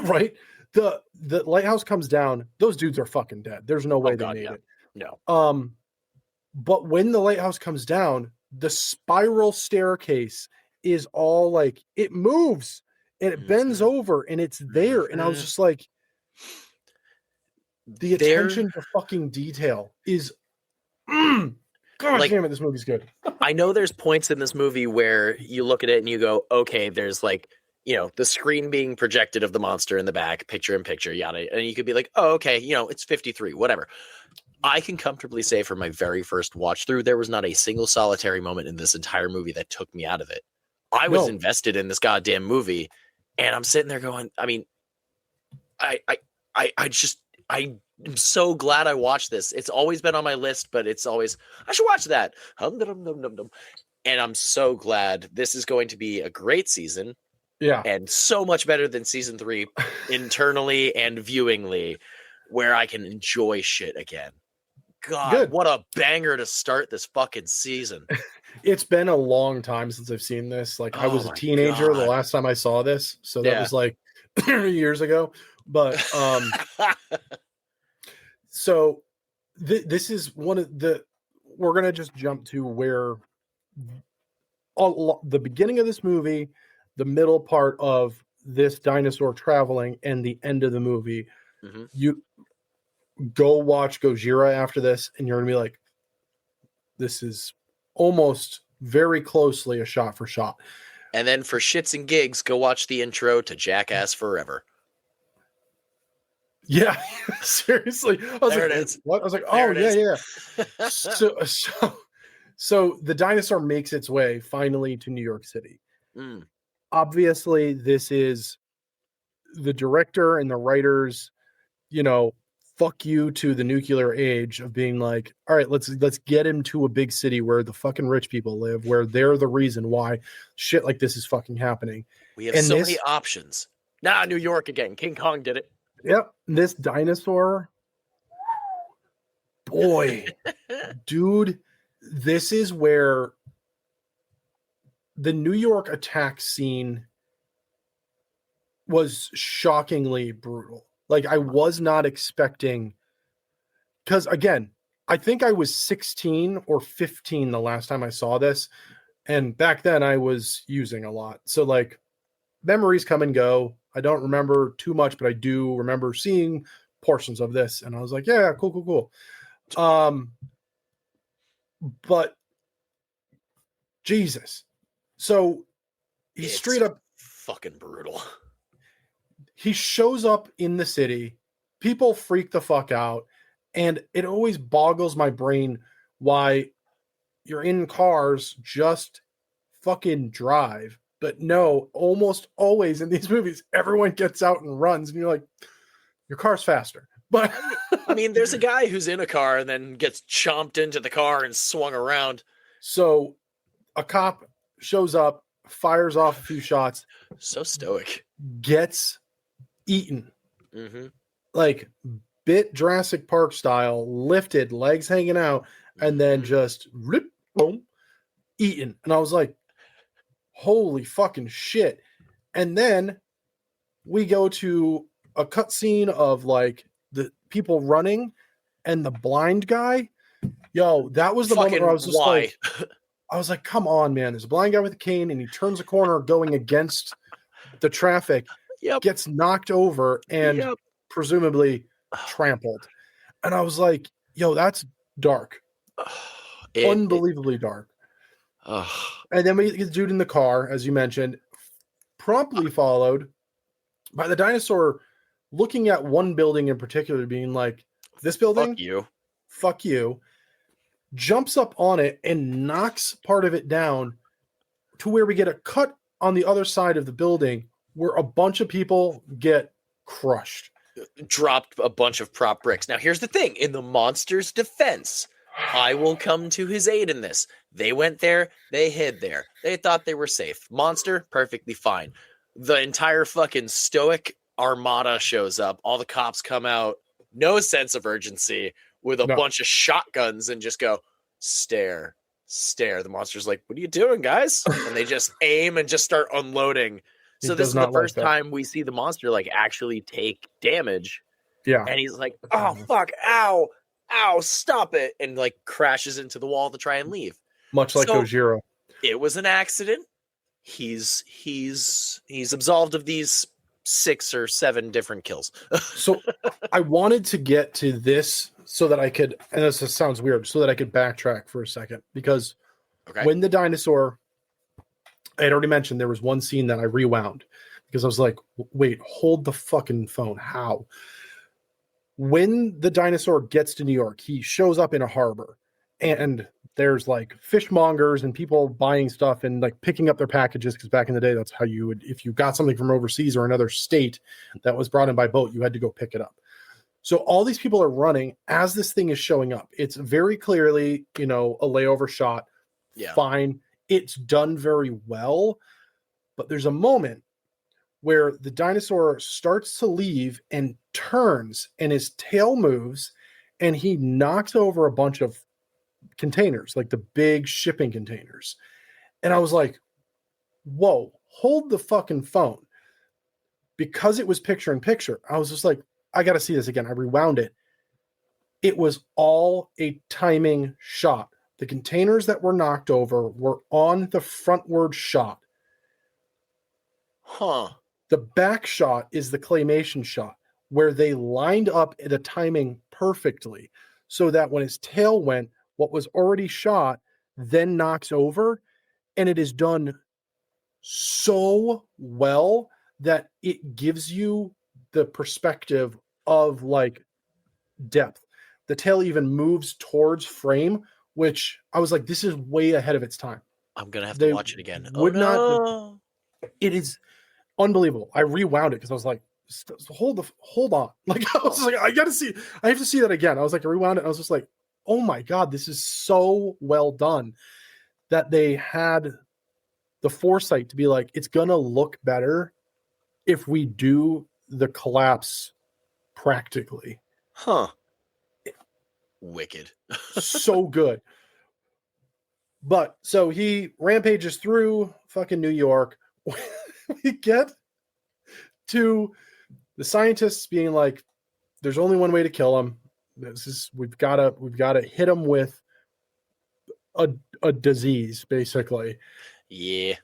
Right? The lighthouse comes down. Those dudes are fucking dead. There's no way they made it. No. But when the lighthouse comes down, the spiral staircase is all like, it moves and it bends over and it's there. And I was just like, The attention to fucking detail is God like, damn it, this movie's good. I know there's points in this movie where you look at it and you go, okay, there's like, the screen being projected of the monster in the back, picture in picture, yada. And you could be like, oh, okay, it's 53, whatever. I can comfortably say for my very first watch through, there was not a single solitary moment in this entire movie that took me out of it. I was invested in this goddamn movie, and I'm sitting there going, I mean, I'm so glad I watched this. It's always been on my list, but it's always, I should watch that. And I'm so glad this is going to be a great season. Yeah. And so much better than season 3 internally and viewingly, where I can enjoy shit again. God, what a banger to start this fucking season. It's been a long time since I've seen this. Like, I was a teenager the last time I saw this. So that was like years ago. But so this is one of we're going to just jump to where the beginning of this movie, the middle part of this dinosaur traveling, and the end of the movie. Mm-hmm. You go watch Gojira after this, and you're going to be like, this is almost very closely a shot for shot. And then for shits and gigs, go watch the intro to Jackass Forever. Yeah, seriously. I was there like, it is. What? I was like, oh, yeah. So the dinosaur makes its way finally to New York City. Mm. Obviously, this is the director and the writers, fuck you to the nuclear age of being like, all right, let's get him to a big city where the fucking rich people live, where they're the reason why shit like this is fucking happening. We have many options. New York again. King Kong did it. Yep. This dinosaur, boy, dude, this is where the New York attack scene was shockingly brutal. Like, I was not expecting, because again, I think I was 16 or 15 the last time I saw this. And back then I was using a lot. So like, memories come and go. I don't remember too much, but I do remember seeing portions of this. And I was like, yeah, cool. But Jesus. So he's straight up fucking brutal. He shows up in the city. People freak the fuck out. And it always boggles my brain why you're in cars, just fucking drive. But no, almost always in these movies, everyone gets out and runs. And you're like, your car's faster. But I mean, there's a guy who's in a car and then gets chomped into the car and swung around. So a cop shows up, fires off a few shots. So stoic. Gets eaten. Mm-hmm. Like bit Jurassic Park style, lifted, legs hanging out, and then just rip, boom, eaten. And I was like, holy fucking shit. And then we go to a cutscene of like the people running and the blind guy. Yo, that was the moment where I was just like, I was like, come on, man. There's a blind guy with a cane and he turns a corner going against the traffic. Yep. Gets knocked over and presumably trampled. And I was like, yo, that's dark. Unbelievably dark. And then we get the dude in the car, as you mentioned, promptly followed by the dinosaur looking at one building in particular, being like, this building? Fuck you. Jumps up on it and knocks part of it down to where we get a cut on the other side of the building where a bunch of people get crushed. Dropped a bunch of prop bricks. Now, here's the thing. In the monster's defense, I will come to his aid in this. They went there. They hid there. They thought they were safe. Monster, perfectly fine. The entire fucking stoic armada shows up. All the cops come out. No sense of urgency with a bunch of shotguns and just go, stare. The monster's like, what are you doing, guys? And they just aim and just start unloading. So this is the first time we see the monster like actually take damage. Yeah. And he's like, oh fuck, ow, stop it. And like crashes into the wall to try and leave. Much like Gojira. It was an accident. He's absolved of these 6 or 7 different kills. So I wanted to get to this so that I could, and this sounds weird, so that I could backtrack for a second, because when the dinosaur, I had already mentioned there was one scene that I rewound because I was like, wait, hold the fucking phone. How? When the dinosaur gets to New York, he shows up in a harbor, and there's like fishmongers and people buying stuff and like picking up their packages, because back in the day, that's how you would, if you got something from overseas or another state that was brought in by boat, you had to go pick it up. So all these people are running as this thing is showing up. It's very clearly, a layover shot. Yeah. Fine. It's done very well. But there's a moment where the dinosaur starts to leave and turns, and his tail moves, and he knocks over a bunch of containers, like the big shipping containers. And I was like, whoa, hold the fucking phone. Because it was picture in picture, I was just like, I got to see this again. I rewound it. It was all a timing shot. The containers that were knocked over were on the frontward shot. Huh. The back shot is the claymation shot, where they lined up the timing perfectly so that when his tail went, what was already shot then knocks over, and it is done so well that it gives you the perspective of like depth. The tail even moves towards frame, which I was like, this is way ahead of its time. I'm gonna have to watch it again. Not. It is unbelievable. I rewound it because I was like, hold on. Like I was like, I have to see that again. I was like, I rewound it. I was just like, oh my God, this is so well done that they had the foresight to be like, it's gonna look better if we do the collapse practically. Huh. Wicked. So good. But so he rampages through fucking New York. We get to the scientists being like, there's only one way to kill him. We've got to hit him with a disease, basically. Yeah.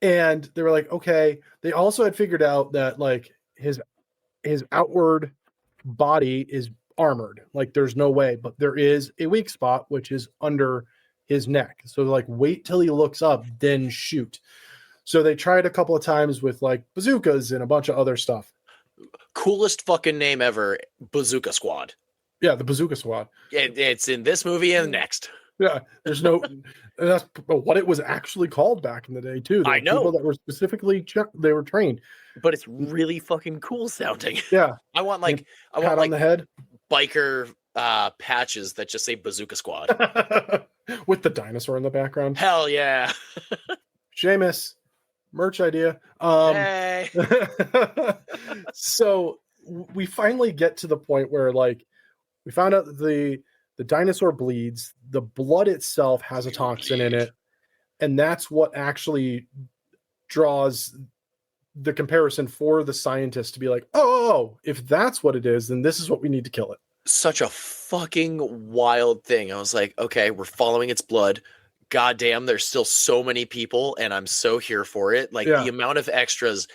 And they were like, okay. They also had figured out that like his outward body is armored. Like there's no way, but there is a weak spot, which is under his neck. So like, wait till he looks up, then shoot. So they tried a couple of times with like bazookas and a bunch of other stuff. Coolest fucking name ever, Bazooka Squad. Yeah, the Bazooka Squad. It's in this movie and next. Yeah, there's no. That's what it was actually called back in the day too. I know people that were specifically they were trained, but it's really fucking cool sounding. Yeah, I want on the head biker patches that just say Bazooka Squad with the dinosaur in the background. Hell yeah, Seamus, merch idea. Hey. So we finally get to the point where like we found out that the dinosaur bleeds. The blood itself has a toxin in it, and that's what actually draws the comparison for the scientist to be like, oh, if that's what it is, then this is what we need to kill it. Such a fucking wild thing. I was like, okay, we're following its blood. Goddamn, there's still so many people, and I'm so here for it. Like the amount of extras,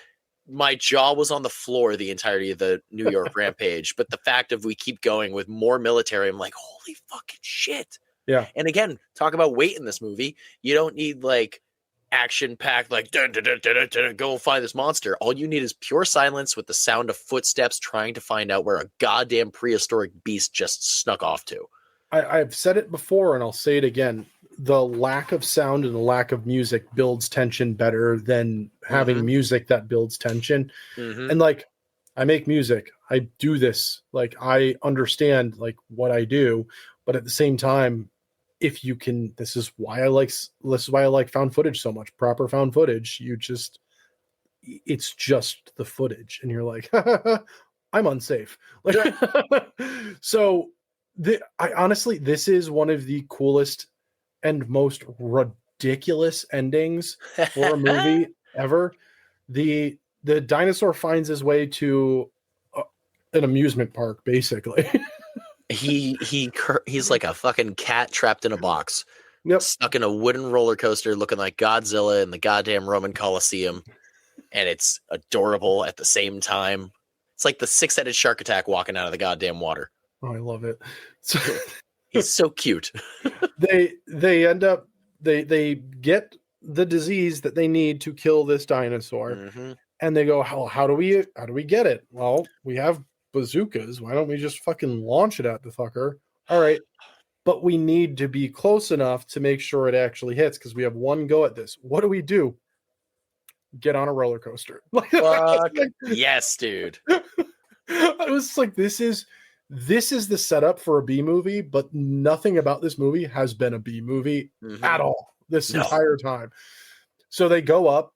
my jaw was on the floor the entirety of the New York rampage. But the fact of we keep going with more military, I'm like, holy fucking shit. Yeah. And again, talk about weight in this movie. You don't need like action packed, like dun, dun, dun, dun, dun, dun, go find this monster. All you need is pure silence with the sound of footsteps trying to find out where a goddamn prehistoric beast just snuck off to. I've said it before and I'll say it again. The lack of sound and the lack of music builds tension better than having music that builds tension. And like, I make music, I do this, like I understand like what I do, but at the same time, if you can, this is why I like found footage so much. Proper found footage, it's just the footage, and you're like, I'm unsafe. Like, so I honestly, this is one of the coolest and most ridiculous endings for a movie ever. The dinosaur finds his way to an amusement park, basically. He's like a fucking cat trapped in a box. Yep. Stuck in a wooden roller coaster looking like Godzilla in the goddamn Roman Colosseum. and it's adorable at the same time. It's like the 6-headed shark attack walking out of the goddamn water. Oh, I love it. So He's so cute. they end up they get the disease that they need to kill this dinosaur, Mhm. and they go, how do we get it? Well, we have bazookas. Why don't we just fucking launch it at the fucker? All right. But we need to be close enough to make sure it actually hits because we have one go at this. What do? Get on a roller coaster. Fuck yes, dude. I was like, this is the setup for a B movie, but nothing about this movie has been a B movie at all this entire time. So they go up,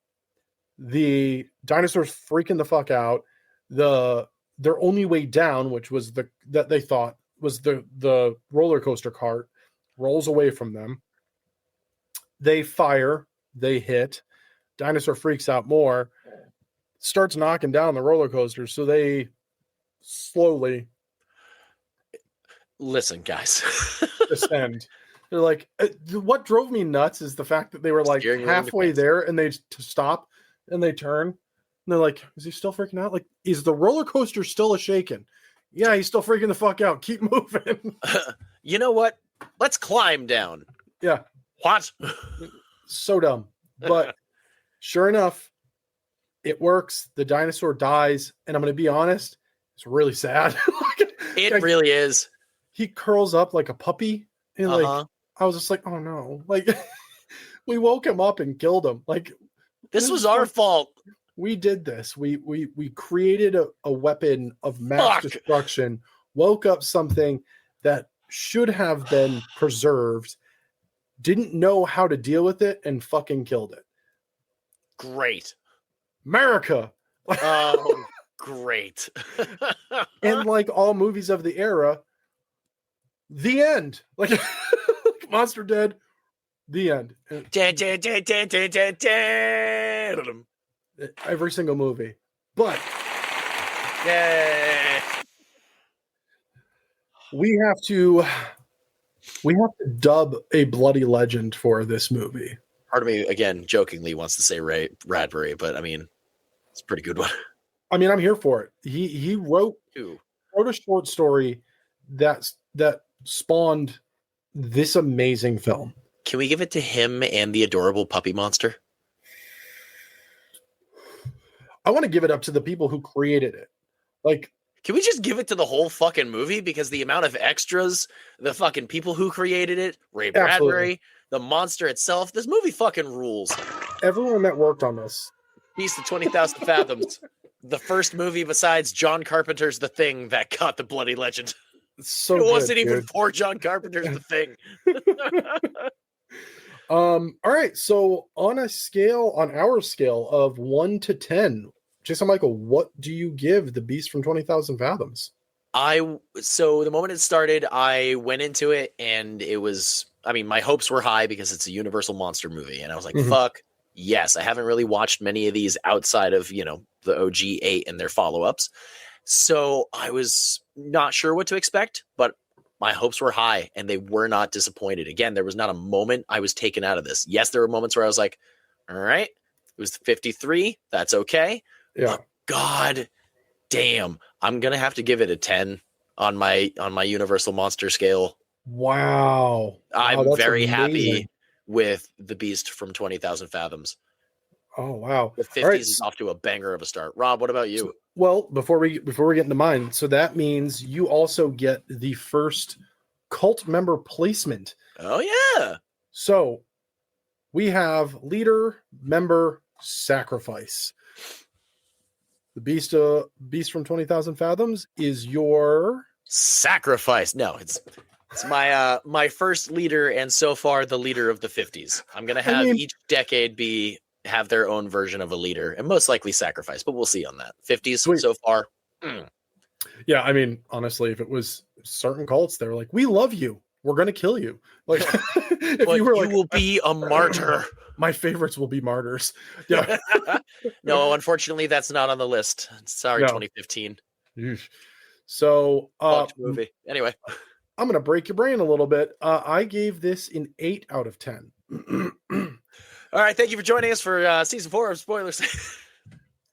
the dinosaurs freaking the fuck out. Their only way down, which was that they thought was the roller coaster cart, rolls away from them. They fire, they hit. Dinosaur freaks out more, starts knocking down the roller coaster. So they slowly listen, guys. descend. They're like, what drove me nuts is the fact that they were like halfway there and they stop and they turn and they're like, is he still freaking out? Like, is the roller coaster still a shaking? Yeah, he's still freaking the fuck out. Keep moving. You know what? Let's climb down. Yeah. What? So dumb. But sure enough, it works. The dinosaur dies. And I'm going to be honest, it's really sad. It really is. He curls up like a puppy. And like, I was just like, oh no. Like, we woke him up and killed him. Like, this was our fault. We did this. We created a weapon of mass destruction, woke up something that should have been preserved, didn't know how to deal with it, and fucking killed it. Great. America. Oh, great. And like all movies of the era, the end. Like Monster Dead, the end. Every single movie. But yay. We have to dub a bloody legend for this movie. Part of me, again, jokingly wants to say Ray Bradbury, but I mean, it's a pretty good one. I mean, I'm here for it. He wrote a short story that spawned this amazing film. Can we give it to him and the adorable puppy monster? I want to give it up to the people who created it. Like, can we just give it to the whole fucking movie? Because the amount of extras, the fucking people who created it, Ray Bradbury, absolutely. The monster itself, this movie fucking rules. Everyone that worked on this. Beast of 20,000 Fathoms. The first movie besides John Carpenter's The Thing that got the bloody legend. So it wasn't even for John Carpenter's The Thing. All right. So on our scale of 1 to 10, Jason Michael, what do you give The Beast from 20,000 Fathoms? So the moment it started, I went into it and it was, I mean, my hopes were high because it's a Universal monster movie. And I was like, fuck yes. I haven't really watched many of these outside of, the OG 8 and their follow-ups. So I was not sure what to expect, but my hopes were high and they were not disappointed. Again, there was not a moment I was taken out of this. Yes, there were moments where I was like, all right, it was 53. That's okay. Yeah. But God damn, I'm going to have to give it a 10 on my Universal monster scale. Wow. I'm very happy with The Beast from 20,000 Fathoms. Oh, wow. The 50s is off to a banger of a start. Rob, what about you? So, well, before we get into mine, so that means you also get the first cult member placement. Oh, yeah. So we have leader, member, sacrifice. The Beast from 20,000 Fathoms is your sacrifice. No, it's my first leader, and so far the leader of the 50s. I'm gonna have each decade have their own version of a leader, and most likely sacrifice, but we'll see on that. 50s Sweet. So far. Yeah, I mean, honestly, if it was certain cults, they were like, "We love you. We're gonna kill you." Like, if you will be a martyr. My favorites will be martyrs. Yeah. No, unfortunately, that's not on the list. Sorry, no. 2015. So, movie. Anyway, I'm gonna break your brain a little bit. I gave this an 8 out of 10. All right, thank you for joining us for season 4 of Spoilers.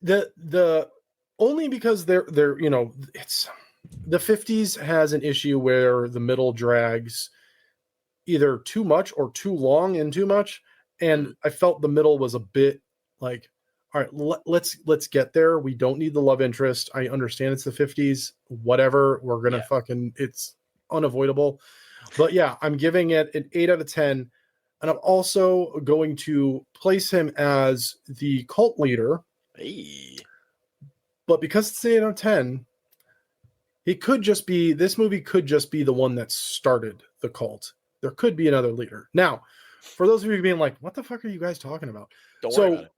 the only because they're it's the 50s has an issue where the middle drags either too much or too long and too much, and I felt the middle was a bit like, all right, let's get there. We don't need the love interest. I understand it's the 50s, whatever, we're gonna fucking, it's unavoidable. But yeah, I'm giving it an 8 out of 10, and I'm also going to place him as the cult leader. Hey. But because it's 8 out of 10, this movie could just be the one that started the cult. There could be another leader. Now, for those of you being like, what the fuck are you guys talking about? Don't worry about it.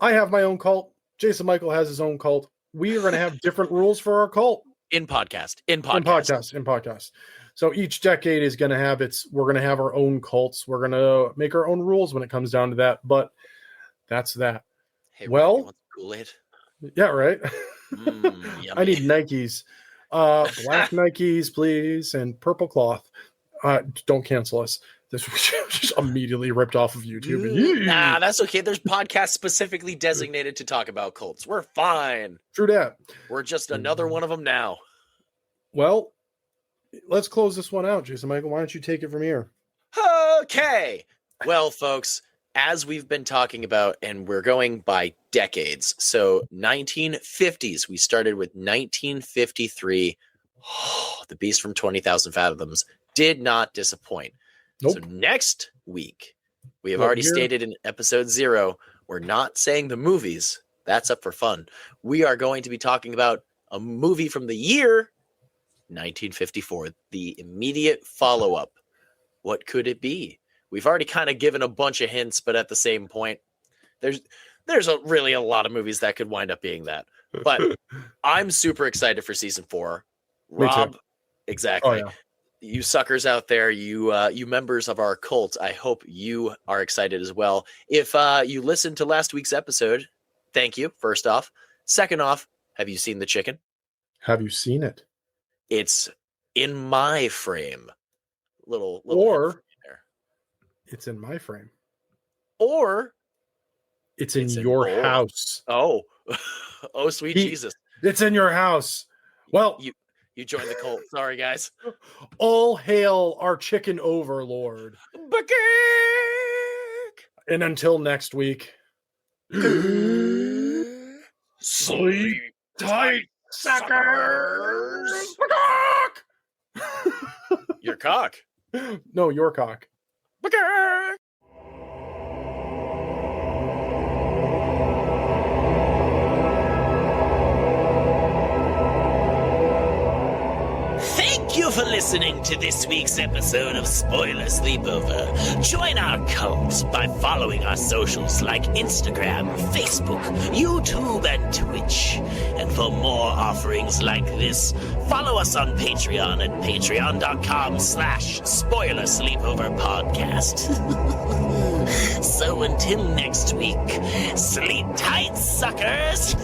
I have my own cult. Jason Michael has his own cult. We are going to have different rules for our cult. In podcast. So each decade is going to have we're going to have our own cults. We're going to make our own rules when it comes down to that. But that's that. Hey, well, you want Kool-Aid? Yeah, right. I need Yummy. Nikes. Black Nikes, please, and purple cloth. Don't cancel us. This was just immediately ripped off of YouTube. Nah, that's okay. There's podcasts specifically designated to talk about cults. We're fine. True that. We're just another one of them now. Well, let's close this one out, Jason Michael. Why don't you take it from here? Okay. Well, folks, as we've been talking about, and we're going by decades. So 1950s, we started with 1953. The Beast from 20,000 Fathoms did not disappoint. Nope. So next week, we have already stated in episode 0, we're not saying the movies. That's up for fun. We are going to be talking about a movie from the year 1954, the immediate follow-up. What could it be? We've already kind of given a bunch of hints, but at the same point, there's really a lot of movies that could wind up being that. But I'm super excited for season 4. Rob, exactly. Oh, yeah. You suckers out there, you members of our cult, I hope you are excited as well. If you listened to last week's episode, thank you, first off. Second off, have you seen the chicken? Have you seen it? It's in my frame. Little or there. It's in my frame. Or it's in your house. Oh. Oh, sweet Jesus. It's in your house. Well, you joined the cult. Sorry, guys. All hail our chicken overlord. And until next week, sleep tight, suckers. Your cock. No, your cock. Thank you for listening to this week's episode of Spoiler Sleepover. Join our cult by following our socials like Instagram, Facebook, YouTube, and Twitch. And for more offerings like this, follow us on Patreon at patreon.com/Spoiler Sleepover Podcast. So until next week, sleep tight, suckers!